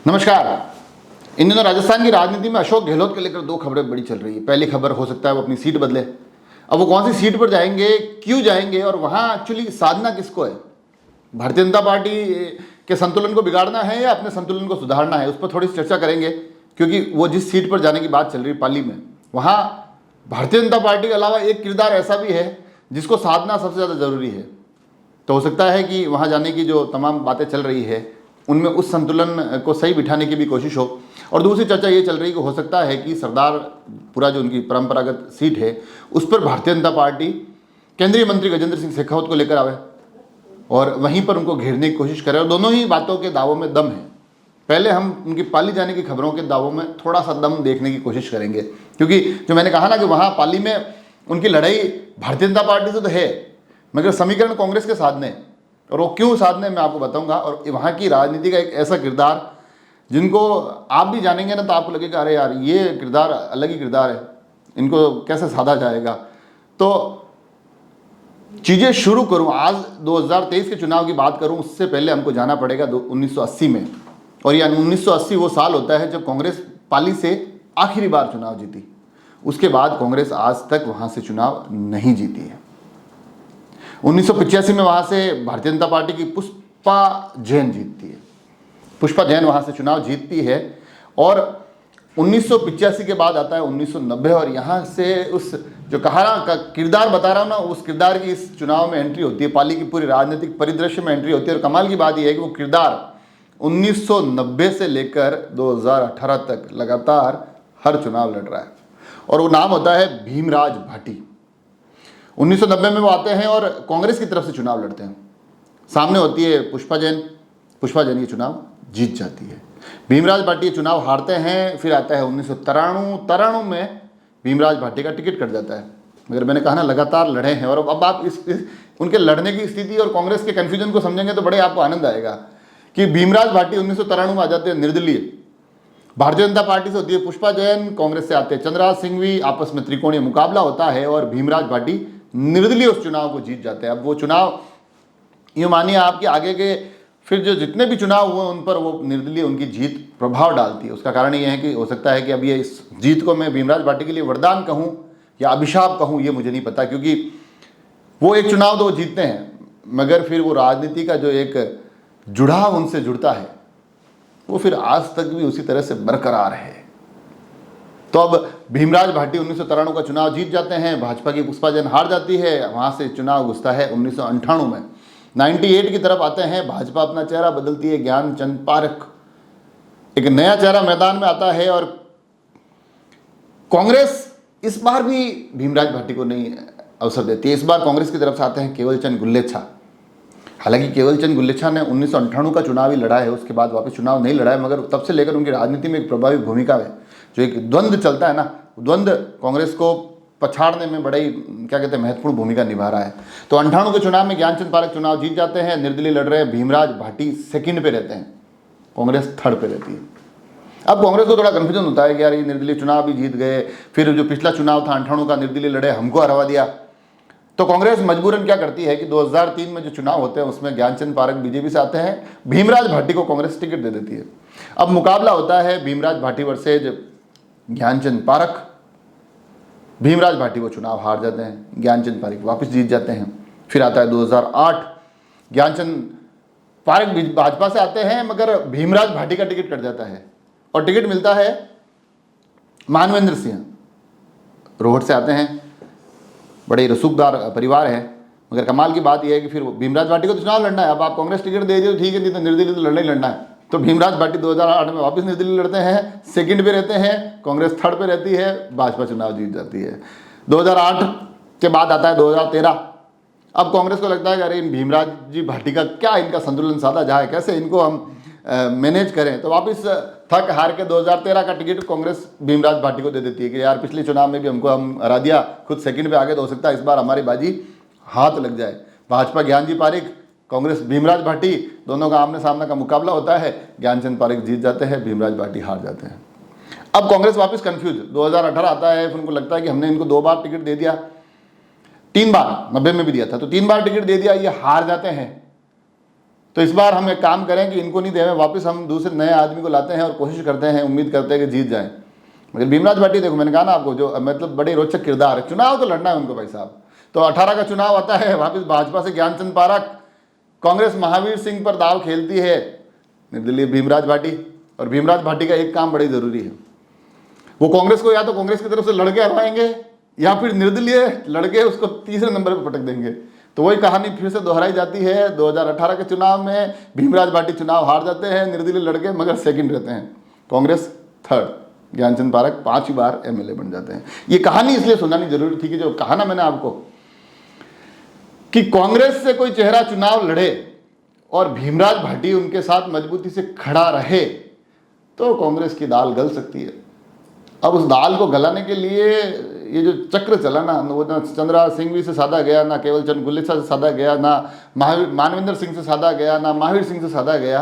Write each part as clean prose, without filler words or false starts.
नमस्कार। इन दिनों राजस्थान की राजनीति में अशोक गहलोत को लेकर दो खबरें बड़ी चल रही है। पहली खबर, हो सकता है वो अपनी सीट बदले। अब वो कौन सी सीट पर जाएंगे, क्यों जाएंगे और वहां एक्चुअली साधना किसको है? भारतीय जनता पार्टी के संतुलन को बिगाड़ना है या अपने संतुलन को सुधारना है? उस पर थोड़ी सी चर्चा करेंगे, क्योंकि वो जिस सीट पर जाने की बात चल रही है पाली में, वहाँ भारतीय जनता पार्टी के अलावा एक किरदार ऐसा भी है जिसको साधना सबसे ज़्यादा जरूरी है। तो हो सकता है कि वहाँ जाने की जो तमाम बातें चल रही है उनमें उस संतुलन को सही बिठाने की भी कोशिश हो। और दूसरी चर्चा ये चल रही है कि हो सकता है कि सरदारपुरा जो उनकी परंपरागत सीट है उस पर भारतीय जनता पार्टी केंद्रीय मंत्री गजेंद्र सिंह शेखावत को लेकर आवे और वहीं पर उनको घेरने की कोशिश करे। और दोनों ही बातों के दावों में दम है। पहले हम उनकी पाली जाने की खबरों के दावों में थोड़ा सा दम देखने की कोशिश करेंगे, क्योंकि जो मैंने कहा ना कि वहाँ पाली में उनकी लड़ाई भारतीय जनता पार्टी से तो है, मगर समीकरण कांग्रेस के साधने, और वो क्यों साधने मैं आपको बताऊंगा। और वहाँ की राजनीति का एक ऐसा किरदार जिनको आप भी जानेंगे ना तो आपको लगेगा अरे यार ये किरदार अलग ही किरदार है, इनको कैसे साधा जाएगा। तो चीज़ें शुरू करूं, आज 2023 के चुनाव की बात करूं उससे पहले हमको जाना पड़ेगा 1980 में। और यह 1980 वो साल होता है जब कांग्रेस पाली से आखिरी बार चुनाव जीती। उसके बाद कांग्रेस आज तक वहाँ से चुनाव नहीं जीती है। 1985 में वहाँ से भारतीय जनता पार्टी की पुष्पा जैन जीतती है। पुष्पा जैन वहाँ से चुनाव जीतती है। और 1985 के बाद आता है 1990, और यहाँ से उस जो कहारा का किरदार बता रहा हूँ ना, उस किरदार की इस चुनाव में एंट्री होती है, पाली की पूरी राजनीतिक परिदृश्य में एंट्री होती है। और कमाल की बात यह है कि वो किरदार 1990 से लेकर 2018 तक लगातार हर चुनाव लड़ रहा है, और वो नाम होता है भीमराज भाटी। 1990 में वो आते हैं और कांग्रेस की तरफ से चुनाव लड़ते हैं। सामने होती है पुष्पा जैन। पुष्पा जैन ये चुनाव जीत जाती है। भीमराज भाटी ये चुनाव हारते हैं। फिर आता है 1993 में भीमराज भाटी का टिकट कट जाता है। मगर मैंने कहा ना लगातार लड़े हैं। और अब आप इस उनके लड़ने की स्थिति और कांग्रेस के कन्फ्यूजन को समझेंगे तो बड़े आपको आनंद आएगा कि भीमराज भाटी 1993 में आ जाते हैं निर्दलीय। भारतीय जनता पार्टी से होती है पुष्पा जैन, कांग्रेस से आते हैं चंद्रराज सिंघवी, आपस में त्रिकोणीय मुकाबला होता है और भीमराज भाटी निर्दलीय उस चुनाव को जीत जाते हैं। अब वो चुनाव यूँ मानिए आपके आगे के फिर जो जितने भी चुनाव हुए उन पर वो निर्दलीय उनकी जीत प्रभाव डालती है। उसका कारण ये है कि हो सकता है कि अब ये इस जीत को मैं भीमराज भाटी के लिए वरदान कहूँ या अभिशाप कहूँ, ये मुझे नहीं पता, क्योंकि वो एक चुनाव तो वो जीतते हैं मगर फिर वो राजनीति का जो एक जुड़ाव उनसे जुड़ता है वो फिर आज तक भी उसी तरह से बरकरार है। तो अब भीमराज भाटी 1993 का चुनाव जीत जाते हैं। भाजपा की पुष्पा जैन हार जाती है। वहाँ से चुनाव घुसता है 1998 में। 98 की तरफ आते हैं। भाजपा अपना चेहरा बदलती है। ज्ञानचंद पारख एक नया चेहरा मैदान में आता है। और कांग्रेस इस बार भी भीमराज भाटी को नहीं अवसर देती है। इस बार कांग्रेस की तरफ से आते हैं केवलचंद गुल्लेच्छा। हालांकि केवलचंद गुल्लेच्छा ने 1998 का चुनाव ही लड़ा है, उसके बाद वापस चुनाव नहीं लड़ा है, मगर तब से लेकर उनकी राजनीति में एक प्रभावी भूमिका है। जो एक द्वंद्व चलता है ना, द्वंद्व कांग्रेस को पछाड़ने में बड़ी क्या कहते हैं महत्वपूर्ण भूमिका निभा रहा है। तो 98 के चुनाव में ज्ञानचंद पारख चुनाव जीत जाते हैं, निर्दलीय लड़ रहे हैं। भीमराज भाटी सेकंड पे रहते हैं, कांग्रेस थर्ड पे रहती है। अब कांग्रेस को थोड़ा कन्फ्यूजन होता है कि यार ये निर्दलीय चुनाव भी जीत गए, फिर जो पिछला चुनाव था 98 का निर्दलीय लड़े, हमको हरवा दिया। तो कांग्रेस मजबूरन क्या करती है कि 2003 में जो चुनाव होते हैं उसमें ज्ञानचंद पारख बीजेपी से आते हैं, भीमराज भाटी को कांग्रेस टिकट दे देती है। अब मुकाबला होता है भीमराज भाटी वर्सेज ज्ञानचंद पारख। भीमराज भाटी वो चुनाव हार जाते हैं, ज्ञानचंद पारख वापस जीत जाते हैं। फिर आता है 2008, ज्ञानचंद पारख भाजपा से आते हैं मगर भीमराज भाटी का टिकट कट जाता है और टिकट मिलता है मानवेंद्र सिंह। रोहट से आते हैं, बड़े रसूखदार परिवार है। मगर कमाल की बात यह है कि फिर भीमराज भाटी को तो चुनाव लड़ना है। अब आप कांग्रेस टिकट दे दिए तो ठीक है, नहीं तो निर्दलीय तो लड़ना ही लड़ना है। तो भीमराज भाटी 2008 में वापस निर्दलीय लड़ते हैं, सेकंड पे रहते हैं, कांग्रेस थर्ड पे रहती है, भाजपा चुनाव जीत जाती है। 2008 के बाद आता है 2013। अब कांग्रेस को लगता है कि अरे इन भीमराज जी भाटी का क्या इनका संतुलन साधा जाए, कैसे इनको हम मैनेज करें। तो वापस थक हार के 2013 का टिकट कांग्रेस भीमराज भाटी को दे देती है कि यार पिछले चुनाव में भी हमको हम हरा दिया, खुद सेकंड पे आगे तो हो सकता है इस बार हमारी बाजी हाथ लग जाए। भाजपा ज्ञानजी पारिक, कांग्रेस भीमराज भाटी, दोनों का आमने सामने का मुकाबला होता है। ज्ञानचंद पारिक जीत जाते हैं, भीमराज भाटी हार जाते हैं। अब कांग्रेस वापस कंफ्यूज, 2018 आता है, फिर उनको लगता है कि हमने इनको 2 बार टिकट दे दिया, 3 बार 90 में भी दिया था, तो 3 बार टिकट दे दिया, ये हार जाते हैं। तो इस बार हम एक काम करें कि इनको नहीं दें वापस, हम दूसरे नए आदमी को लाते हैं और कोशिश करते हैं, उम्मीद करते हैं कि जीत जाएं। मगर भीमराज भाटी देखो, मैंने कहा ना आपको, जो मतलब बड़े रोचक किरदार है। चुनाव तो लड़ना है उनको भाई साहब। तो 18 का चुनाव आता है, वापस भाजपा से ज्ञानचंद पारख, कांग्रेस महावीर सिंह पर दाव खेलती है निर्दलीय भीमराज भाटी। और भीमराज भाटी का एक काम बड़ी जरूरी है, वो कांग्रेस को या तो कांग्रेस की तरफ से लड़के हरवाएंगे या फिर निर्दलीय लड़के उसको तीसरे नंबर पर पटक देंगे। तो वही कहानी फिर से दोहराई जाती है। 2018 के चुनाव में भीमराज भाटी चुनाव हार जाते हैं, निर्दलीय लड़के मगर सेकंड रहते हैं, कांग्रेस थर्ड, ज्ञानचंद पारख 5 बार एमएलए बन जाते हैं। ये कहानी इसलिए सुनानी जरूरी थी कि जो कहा ना मैंने आपको कि कांग्रेस से कोई चेहरा चुनाव लड़े और भीमराज भाटी उनके साथ मजबूती से खड़ा रहे तो कांग्रेस की दाल गल सकती है। अब उस दाल को गलाने के लिए ये जो चक्र चला ना, वो ना चंद्रा सिंघवी से साधा गया, ना केवल चंद गुलेछा से साधा गया, ना मानवेंद्र सिंह से साधा गया, ना महावीर सिंह से साधा गया।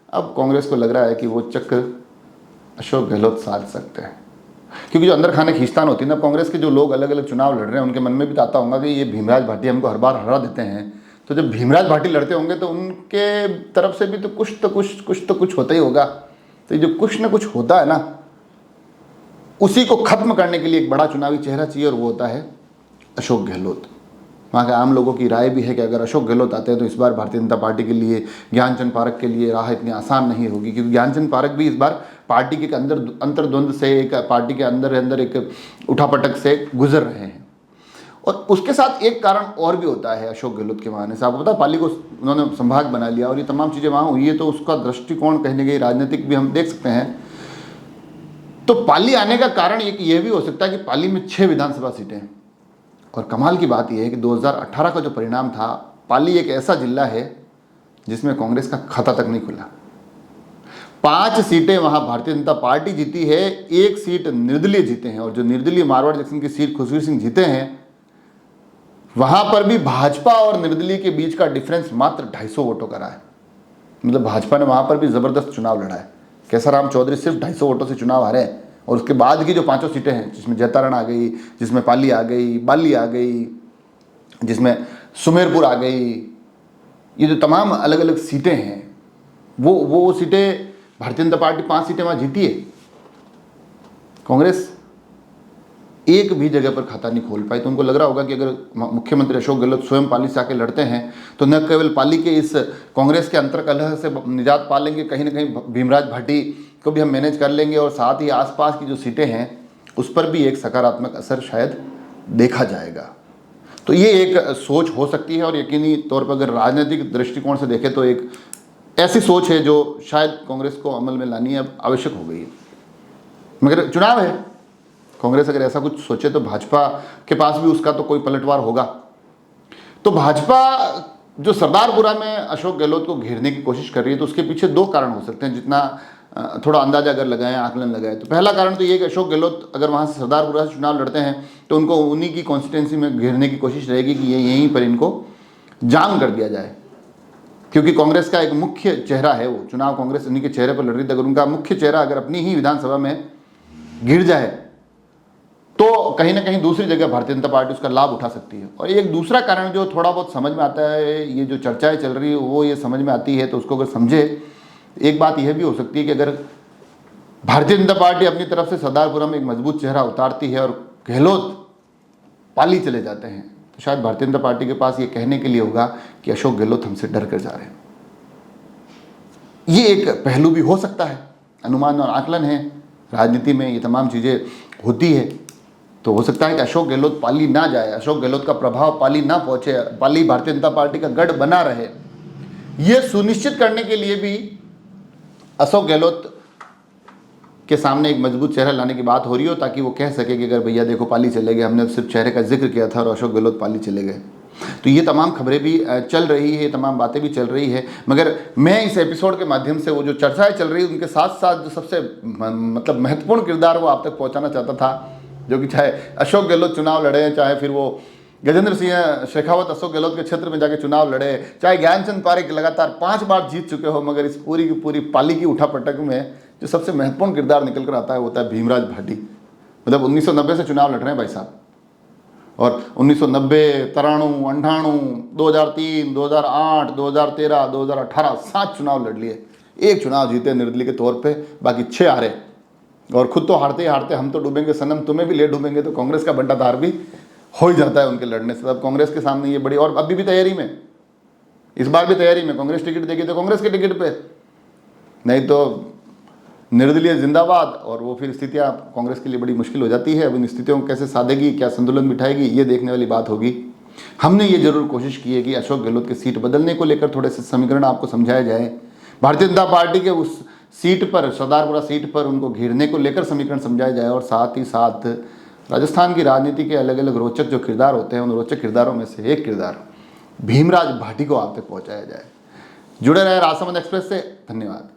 अब कांग्रेस को लग रहा है कि वो चक्र अशोक गहलोत साध सकते हैं, क्योंकि जो अंदर खाने खींचतान होती है ना, कांग्रेस के जो लोग अलग अलग चुनाव लड़ रहे हैं उनके मन में भी आता होगा कि ये भीमराज भाटी हमको हर बार हरा देते हैं। तो जब भीमराज भाटी लड़ते होंगे तो उनके तरफ से भी तो कुछ होता ही होगा। तो ये जो कुछ ना कुछ होता है ना, उसी को खत्म करने के लिए एक बड़ा चुनावी चेहरा चाहिए, और वो होता है अशोक गहलोत। वहाँ के आम लोगों की राय भी है कि अगर अशोक गहलोत आते हैं तो इस बार भारतीय जनता पार्टी के लिए, ज्ञानचंद पारख के लिए राह इतनी आसान नहीं होगी, क्योंकि ज्ञानचंद पारख भी इस बार पार्टी के अंदर अंतर्द्वंद से, एक पार्टी के अंदर एक उठापटक से गुजर रहे हैं। और उसके साथ एक कारण और भी होता है अशोक गहलोत के आने से। आपको पता है, पाली को उन्होंने संभाग बना लिया और ये तमाम चीज़ें वहाँ हुई है, तो उसका दृष्टिकोण कहने गई राजनीतिक भी हम देख सकते हैं। तो पाली आने का कारण एक ये भी हो सकता है कि पाली में 6 विधानसभा सीटें हैं। और कमाल की बात यह है कि 2018 का जो परिणाम था, पाली एक ऐसा जिला है जिसमें कांग्रेस का खाता तक नहीं खुला। 5 सीटें वहां भारतीय जनता पार्टी जीती है, 1 सीट निर्दलीय जीते हैं। और जो निर्दलीय मारवाड़ जंक्शन की सीट खुशवीर सिंह जीते हैं, वहां पर भी भाजपा और निर्दलीय के बीच का डिफरेंस मात्र 250 वोटों का रहा है। मतलब भाजपा ने वहां पर भी जबरदस्त चुनाव लड़ा है। केसाराम चौधरी सिर्फ 250 वोटों से चुनाव हारे हैं। और उसके बाद की जो 5 सीटें हैं, जिसमें जैतारण आ गई, जिसमें पाली आ गई, बाली आ गई, जिसमें सुमेरपुर आ गई, ये जो तमाम अलग अलग सीटें हैं, वो सीटें भारतीय जनता पार्टी 5 सीटें वहाँ जीती है। कांग्रेस एक भी जगह पर खाता नहीं खोल पाई। तो उनको लग रहा होगा कि अगर मुख्यमंत्री अशोक गहलोत स्वयं पाली से आके लड़ते हैं तो न केवल पाली के इस कांग्रेस के अंतर्कलह से निजात पा लेंगे, कहीं ना कहीं भीमराज भाटी को भी हम मैनेज कर लेंगे, और साथ ही आसपास की जो सीटें हैं उस पर भी एक सकारात्मक असर शायद देखा जाएगा। तो ये एक सोच हो सकती है, और यकीनी तौर पर अगर राजनीतिक दृष्टिकोण से देखें तो एक ऐसी सोच है जो शायद कांग्रेस को अमल में लानी अब आवश्यक हो गई है। मगर चुनाव है, कांग्रेस अगर ऐसा कुछ सोचे तो भाजपा के पास भी उसका तो कोई पलटवार होगा। तो भाजपा जो सरदारपुरा में अशोक गहलोत को घेरने की कोशिश कर रही है, तो उसके पीछे 2 कारण हो सकते हैं, जितना थोड़ा अंदाजा अगर लगाएं, आकलन लगाएं। तो पहला कारण तो ये कि अशोक गहलोत अगर वहाँ से सरदारपुरा से चुनाव लड़ते हैं तो उनको उन्हीं की कॉन्स्टिट्यूंसी में घेरने की कोशिश रहेगी कि ये यहीं पर इनको जाम कर दिया जाए, क्योंकि कांग्रेस का एक मुख्य चेहरा है वो चुनाव, कांग्रेस उन्हीं के चेहरे पर लड़ रही थी। अगर उनका मुख्य चेहरा अगर अपनी ही विधानसभा में गिर जाए तो कहीं ना कहीं दूसरी जगह भारतीय जनता पार्टी उसका लाभ उठा सकती है। और एक दूसरा कारण जो थोड़ा बहुत समझ में आता है, ये जो चर्चाएं चल रही है वो ये समझ में आती है, तो उसको अगर समझे, एक बात यह भी हो सकती है कि अगर भारतीय जनता पार्टी अपनी तरफ से सरदारपुरा में एक मजबूत चेहरा उतारती है और गहलोत पाली चले जाते हैं, तो शायद भारतीय जनता पार्टी के पास ये कहने के लिए होगा कि अशोक गहलोत हमसे डर कर जा रहे हैं। ये एक पहलू भी हो सकता है, अनुमान और आकलन है, राजनीति में ये तमाम चीज़ें होती है। तो हो सकता है कि अशोक गहलोत पाली ना जाए, अशोक गहलोत का प्रभाव पाली ना पहुंचे, पाली भारतीय जनता पार्टी का गढ़ बना रहे। ये सुनिश्चित करने के लिए भी अशोक गहलोत के सामने एक मजबूत चेहरा लाने की बात हो रही हो, ताकि वो कह सके कि अगर भैया देखो पाली चले गए, हमने सिर्फ चेहरे का जिक्र किया था और अशोक गहलोत पाली चले गए। तो ये तमाम खबरें भी चल रही है, तमाम बातें भी चल रही है। मगर मैं इस एपिसोड के माध्यम से वो जो चर्चाएं चल रही है उनके साथ साथ जो सबसे मतलब महत्वपूर्ण किरदार वो आप तक पहुँचाना चाहता था, जो कि चाहे अशोक गहलोत चुनाव लड़े, चाहे फिर वो गजेंद्र सिंह शेखावत अशोक गहलोत के क्षेत्र में जाके चुनाव लड़े, चाहे ज्ञानचंद पारख लगातार 5 बार जीत चुके हो, मगर इस पूरी की पूरी पाली की उठापटक में जो सबसे महत्वपूर्ण किरदार निकल कर आता है वो होता है भीमराज भाटी। मतलब 1990 से चुनाव लड़ रहे हैं भाई साहब, और 1990, 93, 98, 2003, 2008, 2013, 2018 7 चुनाव लड़ लिए, एक चुनाव जीते निर्दलीय के तौर पे, बाकी 6 हारे। और खुद तो हारते ही हारते हम तो डूबेंगे सनम, तुम्हें भी ले डूबेंगे, तो कांग्रेस का बंटाधार भी हो ही जाता है उनके लड़ने से। अब कांग्रेस के सामने ये बड़ी, और अभी भी तैयारी में, इस बार भी तैयारी में, कांग्रेस टिकट देगी तो कांग्रेस के टिकट पे, नहीं तो निर्दलीय जिंदाबाद। और वो फिर स्थितियां कांग्रेस के लिए बड़ी मुश्किल हो जाती है। अब इन स्थितियों को कैसे साधेगी, क्या संतुलन बिठाएगी, ये देखने वाली बात होगी। हमने ये जरूर कोशिश की है कि अशोक गहलोत की सीट बदलने को लेकर थोड़े से समीकरण आपको समझाए जाए, भारतीय जनता पार्टी के उस सीट पर, सरदारपुरा सीट पर उनको घेरने को लेकर समीकरण समझाए जाए, और साथ ही साथ राजस्थान की राजनीति के अलग अलग रोचक जो किरदार होते हैं, उन रोचक किरदारों में से एक किरदार भीमराज भाटी को आप तक पहुंचाया जाए। जुड़े रहे राजसमंद एक्सप्रेस से। धन्यवाद।